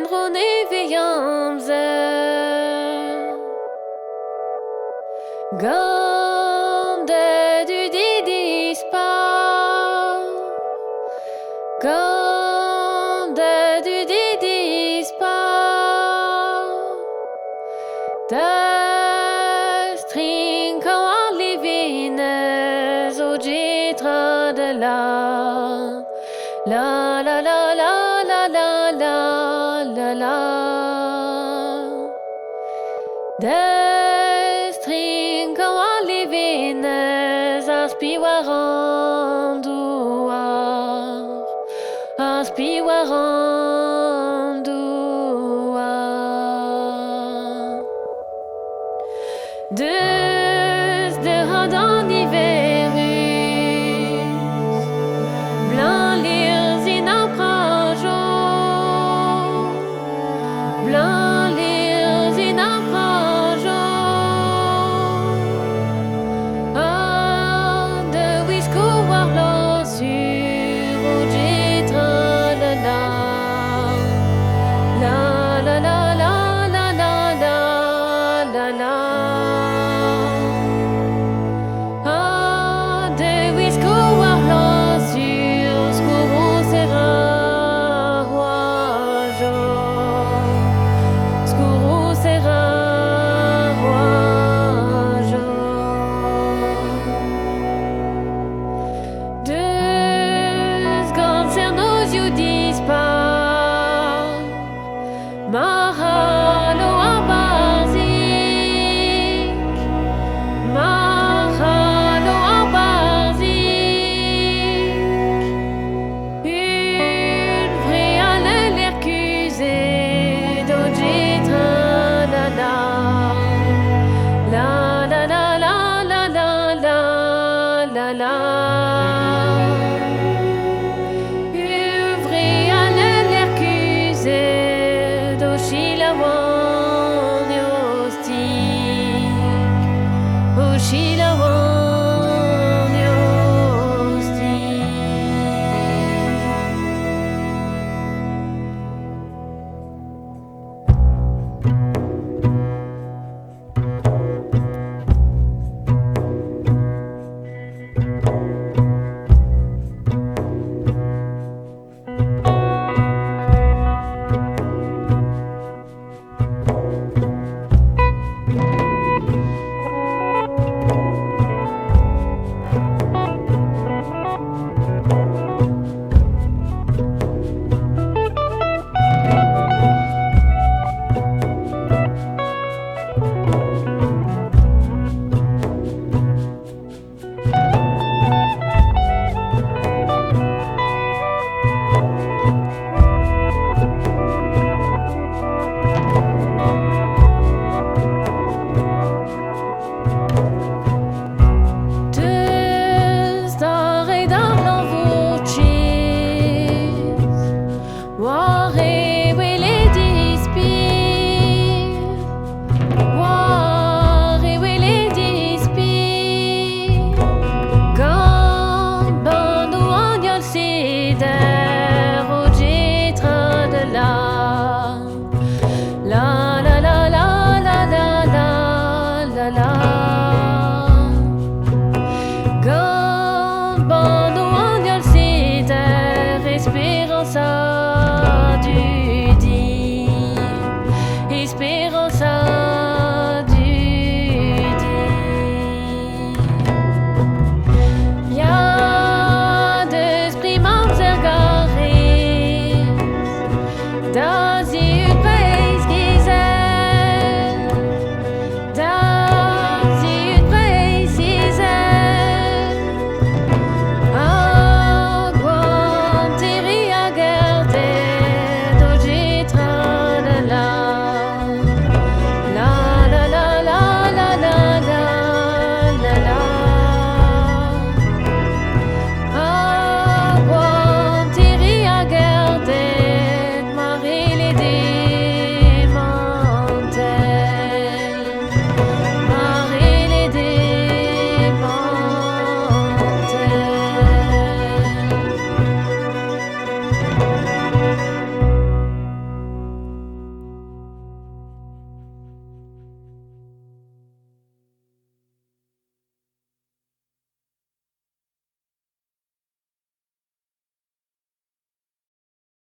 Drone veillamze Gande du dispar Gande du dispar String kan livines och gitra de la la la la la la la la la la String kan livines aspiwarand Dus de hadden hiverus Blanc lirs in aprajo Blanc lirs in aprajo De wisco warlo sur ojitra la la la la la la la la la la Mahalo abazik Mahalo abazik Une vraie allée l'ercusée d'Ojitra la la la la la la la la la la la Une vraie allée l'ercusée Oshilawan yostik Oshilawan yostik Gone, bando on your seat.